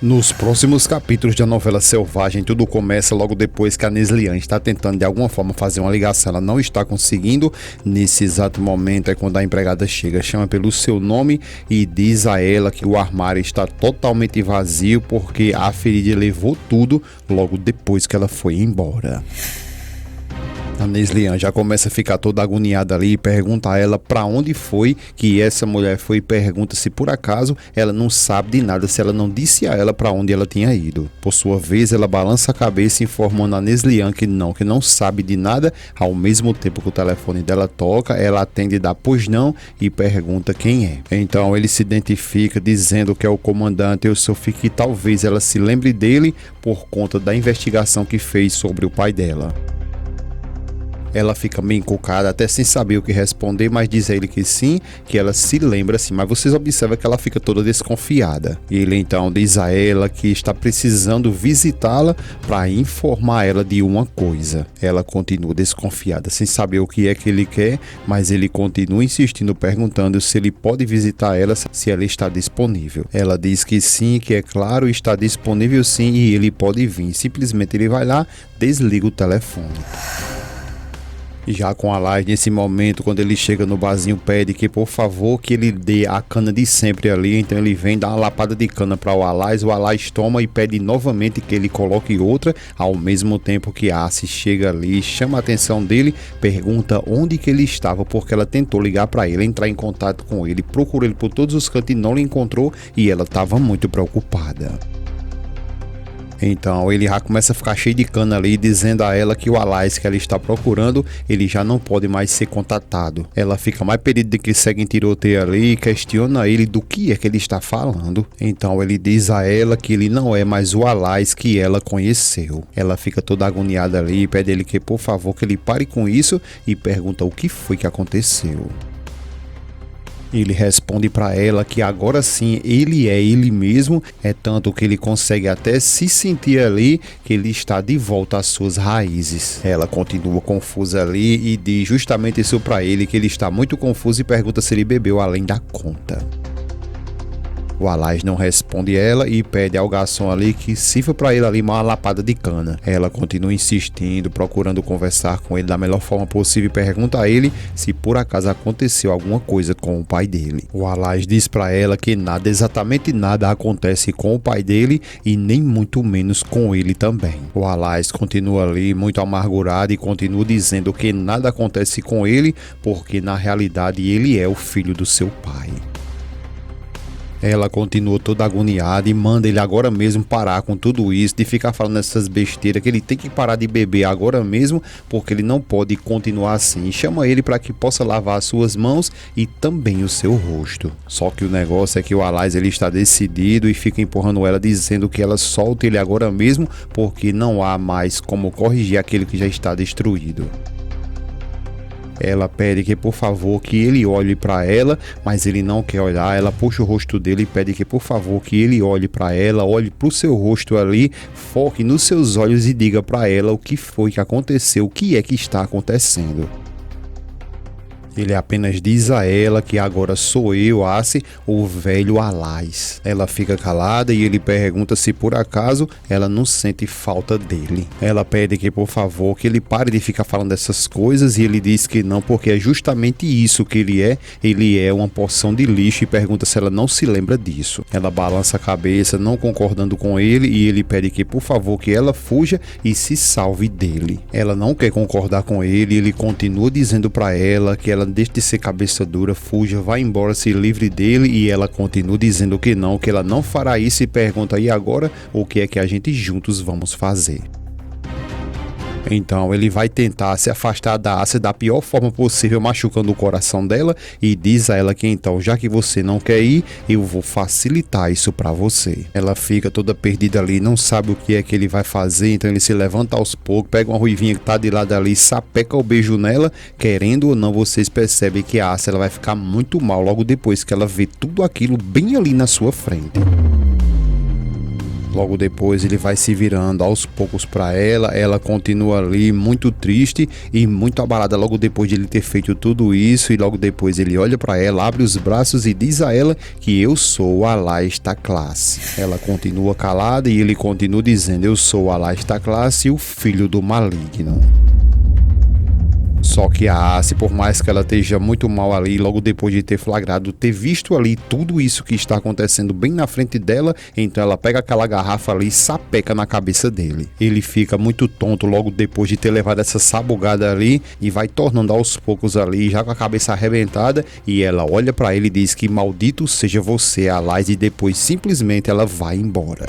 Nos próximos capítulos da novela Selvagem, tudo começa logo depois que a Nesliane está tentando de alguma forma fazer uma ligação, ela não está conseguindo. Nesse exato momento é quando a empregada chega, chama pelo seu nome e diz a ela que o armário está totalmente vazio porque a ferida levou tudo logo depois que ela foi embora. A Nesliane já começa a ficar toda agoniada ali e pergunta a ela para onde foi que essa mulher foi e pergunta se por acaso ela não sabe de nada, se ela não disse a ela para onde ela tinha ido. Por sua vez, ela balança a cabeça informando a Nesliane que não sabe de nada. Ao mesmo tempo que o telefone dela toca, ela atende e dá pois não e pergunta quem é. Então ele se identifica dizendo que é o comandante Eusofia, que talvez ela se lembre dele por conta da investigação que fez sobre o pai dela. Ela fica meio encucada, até sem saber o que responder, mas diz a ele que sim, que ela se lembra sim, mas vocês observam que ela fica toda desconfiada. Ele então diz a ela que está precisando visitá-la para informar ela de uma coisa. Ela continua desconfiada, sem saber o que é que ele quer, mas ele continua insistindo, perguntando se ele pode visitar ela, se ela está disponível. Ela diz que sim, que é claro, está disponível sim e ele pode vir. Simplesmente ele vai lá, desliga o telefone. Já com a Laís, nesse momento, quando ele chega no barzinho, pede que por favor que ele dê a cana de sempre ali. Então ele vem dar uma lapada de cana para o Alais toma e pede novamente que ele coloque outra, ao mesmo tempo que a Ace chega ali, chama a atenção dele, pergunta onde que ele estava, porque ela tentou ligar para ele, entrar em contato com ele, procurou ele por todos os cantos e não lhe encontrou e ela estava muito preocupada. Então ele já começa a ficar cheio de cana ali, dizendo a ela que o Alais que ela está procurando, ele já não pode mais ser contatado. Ela fica mais perdida de que segue em tiroteio ali e questiona ele do que é que ele está falando. Então ele diz a ela que ele não é mais o Alais que ela conheceu. Ela fica toda agoniada ali e pede a ele que por favor que ele pare com isso e pergunta o que foi que aconteceu. Ele responde para ela que agora sim ele é ele mesmo, é tanto que ele consegue até se sentir ali que ele está de volta às suas raízes. Ela continua confusa ali e diz justamente isso para ele, que ele está muito confuso e pergunta se ele bebeu além da conta. O Alais não responde ela e pede ao garçom ali que sirva para ele ali uma lapada de cana. Ela continua insistindo, procurando conversar com ele da melhor forma possível e pergunta a ele se por acaso aconteceu alguma coisa com o pai dele. O Alais diz para ela que nada, exatamente nada acontece com o pai dele e nem muito menos com ele também. O Alais continua ali muito amargurado e continua dizendo que nada acontece com ele porque na realidade ele é o filho do seu pai. Ela continua toda agoniada e manda ele agora mesmo parar com tudo isso, de ficar falando essas besteiras, que ele tem que parar de beber agora mesmo, porque ele não pode continuar assim. E chama ele para que possa lavar as suas mãos e também o seu rosto. Só que o negócio é que o Alais ele está decidido e fica empurrando ela, dizendo que ela solte ele agora mesmo, porque não há mais como corrigir aquele que já está destruído. Ela pede que por favor que ele olhe para ela, mas ele não quer olhar. Ela puxa o rosto dele e pede que por favor que ele olhe para ela, olhe para o seu rosto ali, foque nos seus olhos e diga para ela o que foi que aconteceu, o que é que está acontecendo. Ele apenas diz a ela que agora sou eu, Ace, o velho Alais. Ela fica calada e ele pergunta se por acaso ela não sente falta dele. Ela pede que por favor que ele pare de ficar falando dessas coisas e ele diz que não, porque é justamente isso que ele é uma porção de lixo e pergunta se ela não se lembra disso. Ela balança a cabeça, não concordando com ele e ele pede que por favor que ela fuja e se salve dele. Ela não quer concordar com ele e ele continua dizendo para ela que ela deixe de ser cabeça dura, fuja, vá embora, se livre dele e ela continua dizendo que ela não fará isso e pergunta e agora o que é que a gente juntos vamos fazer. Então ele vai tentar se afastar da Ace da pior forma possível, machucando o coração dela e diz a ela que então, já que você não quer ir, eu vou facilitar isso pra você. Ela fica toda perdida ali, não sabe o que é que ele vai fazer, então ele se levanta aos poucos, pega uma ruivinha que tá de lado ali, sapeca o beijo nela, querendo ou não, vocês percebem que a Ace ela vai ficar muito mal logo depois que ela vê tudo aquilo bem ali na sua frente. Logo depois ele vai se virando aos poucos para ela, ela continua ali muito triste e muito abalada logo depois de ele ter feito tudo isso, e logo depois ele olha para ela, abre os braços e diz a ela que eu sou a Aleister Class. Ela continua calada e ele continua dizendo eu sou a Aleister Class e o filho do maligno. Só que a Ace, por mais que ela esteja muito mal ali, logo depois de ter flagrado, ter visto ali tudo isso que está acontecendo bem na frente dela, então ela pega aquela garrafa ali e sapeca na cabeça dele. Ele fica muito tonto logo depois de ter levado essa sabugada ali e vai tornando aos poucos ali, já com a cabeça arrebentada, e ela olha para ele e diz que maldito seja você, Alice, e depois simplesmente ela vai embora.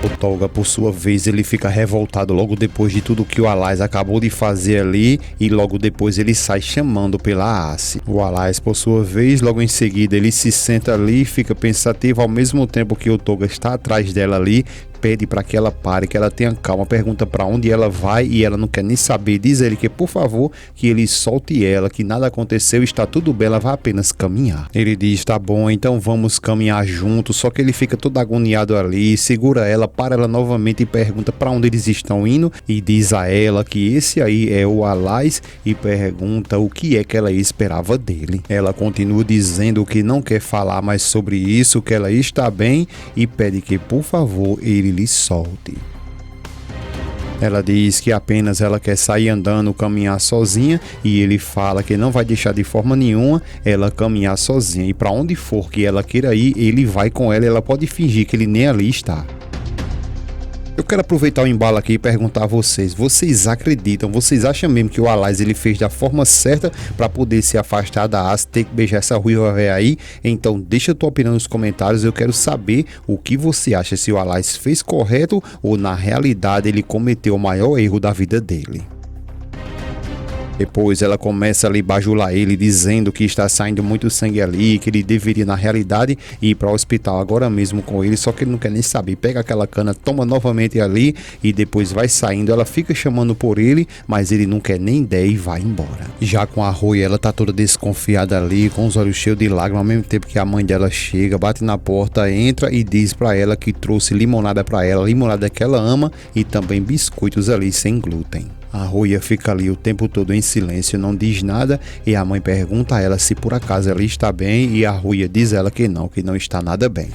O Tolga, por sua vez, ele fica revoltado logo depois de tudo que o Alice acabou de fazer ali, e logo depois ele sai chamando pela Ace. O Alice, por sua vez, logo em seguida ele se senta ali e fica pensativo ao mesmo tempo que o Tolga está atrás dela ali, pede para que ela pare, que ela tenha calma, pergunta para onde ela vai e ela não quer nem saber, diz ele que por favor que ele solte ela, que nada aconteceu, está tudo bem, ela vai apenas caminhar. Ele diz tá bom, então vamos caminhar juntos, só que ele fica todo agoniado ali, segura ela, para ela novamente e pergunta para onde eles estão indo e diz a ela que esse aí é o Alice e pergunta o que é que ela esperava dele. Ela continua dizendo que não quer falar mais sobre isso, que ela está bem e pede que por favor ele lhe solte. Ela diz que apenas ela quer sair andando, caminhar sozinha, e ele fala que não vai deixar de forma nenhuma ela caminhar sozinha, e para onde for que ela queira ir, ele vai com ela, e ela pode fingir que ele nem ali está. Eu quero aproveitar o embalo aqui e perguntar a vocês, vocês acreditam, vocês acham mesmo que o Alice ele fez da forma certa para poder se afastar da Ace, ter que beijar essa ruiva véia aí? Então deixa a tua opinião nos comentários, eu quero saber o que você acha, se o Alice fez correto ou na realidade ele cometeu o maior erro da vida dele. Depois ela começa a bajular ele, dizendo que está saindo muito sangue ali, que ele deveria na realidade ir para o hospital agora mesmo com ele, só que ele não quer nem saber. Pega aquela cana, toma novamente ali e depois vai saindo. Ela fica chamando por ele, mas ele não quer nem ideia e vai embora. Já com a Rui, ela tá toda desconfiada ali, com os olhos cheios de lágrimas, ao mesmo tempo que a mãe dela chega, bate na porta, entra e diz para ela que trouxe limonada para ela, limonada que ela ama e também biscoitos ali sem glúten. A Ruia fica ali o tempo todo em silêncio, não diz nada, e a mãe pergunta a ela se por acaso ela está bem, e a Ruia diz a ela que não está nada bem.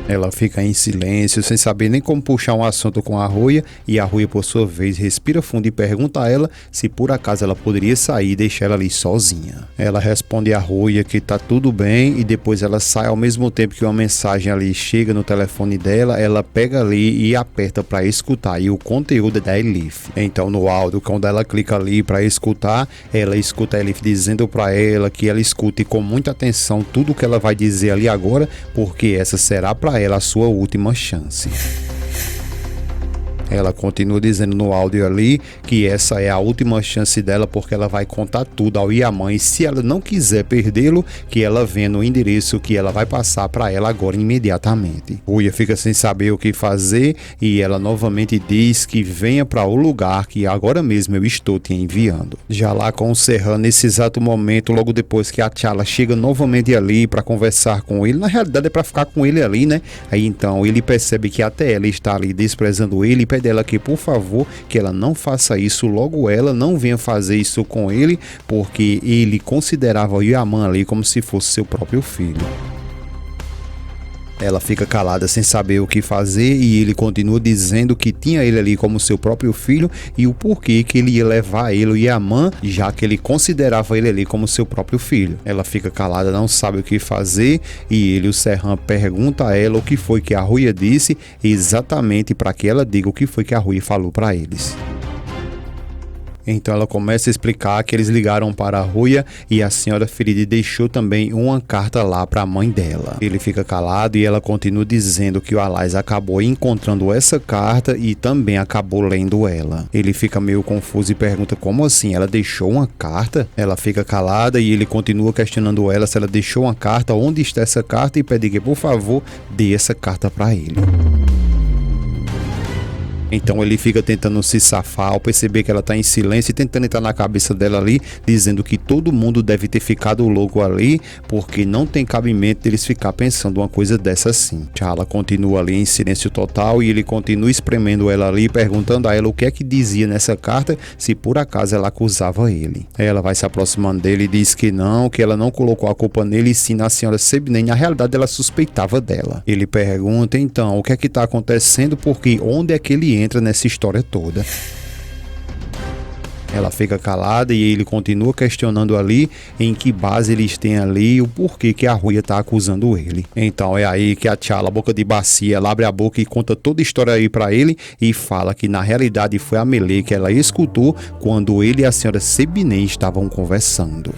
Ela fica em silêncio, sem saber nem como puxar um assunto com a Ruia, e a Ruia, por sua vez, respira fundo e pergunta a ela se por acaso ela poderia sair e deixar ela ali sozinha. Ela responde a Ruia que tá tudo bem, e depois ela sai ao mesmo tempo que uma mensagem ali chega no telefone dela, ela pega ali e aperta para escutar, e o conteúdo é da Elif. Então no áudio, quando ela clica ali para escutar, ela escuta a Elif dizendo para ela que ela escute com muita atenção tudo que ela vai dizer ali agora, porque essa será para ela a sua última chance. Ela continua dizendo no áudio ali que essa é a última chance dela, porque ela vai contar tudo ao Yaman, e se ela não quiser perdê-lo, que ela venha no endereço que ela vai passar para ela agora imediatamente. Ruia fica sem saber o que fazer e ela novamente diz que venha para o lugar que agora mesmo eu estou te enviando. Já lá com o Serran, nesse exato momento, logo depois que a T'Challa chega novamente ali para conversar com ele, na realidade é para ficar com ele ali, né? Aí então ele percebe que até ela está ali desprezando ele e pede dela que por favor que ela não faça isso, logo ela não venha fazer isso com ele, porque ele considerava o Yaman ali como se fosse seu próprio filho. Ela fica calada sem saber o que fazer, e ele continua dizendo que tinha ele ali como seu próprio filho e o porquê que ele ia levar ele, o Yaman, já que ele considerava ele ali como seu próprio filho. Ela fica calada, não sabe o que fazer, e ele, o Serran, pergunta a ela o que foi que a Ruia disse, exatamente para que ela diga o que foi que a Ruia falou para eles. Então ela começa a explicar que eles ligaram para a Ruia e a senhora ferida deixou também uma carta lá para a mãe dela. Ele fica calado e ela continua dizendo que o Alice acabou encontrando essa carta e também acabou lendo ela. Ele fica meio confuso e pergunta como assim, ela deixou uma carta? Ela fica calada e ele continua questionando ela se ela deixou uma carta, onde está essa carta, e pede que por favor dê essa carta para ele. Então ele fica tentando se safar ao perceber que ela tá em silêncio e tentando entrar na cabeça dela ali, dizendo que todo mundo deve ter ficado louco ali, porque não tem cabimento deles ficar pensando uma coisa dessa assim. T'Challa continua ali em silêncio total e ele continua espremendo ela ali, perguntando a ela o que é que dizia nessa carta, se por acaso ela acusava ele. Ela vai se aproximando dele e diz que ela não colocou a culpa nele e sim na senhora Sabine. Na realidade ela suspeitava dela. Ele pergunta então o que é que tá acontecendo, porque onde é que ele entra nessa história toda. Ela fica calada e ele continua questionando ali em que base eles têm ali, o porquê que a Ruia tá acusando ele. Então é aí que a T'Challa, boca de bacia, ela abre a boca e conta toda a história aí pra ele e fala que na realidade foi a Melee que ela escutou quando ele e a senhora Sabine estavam conversando.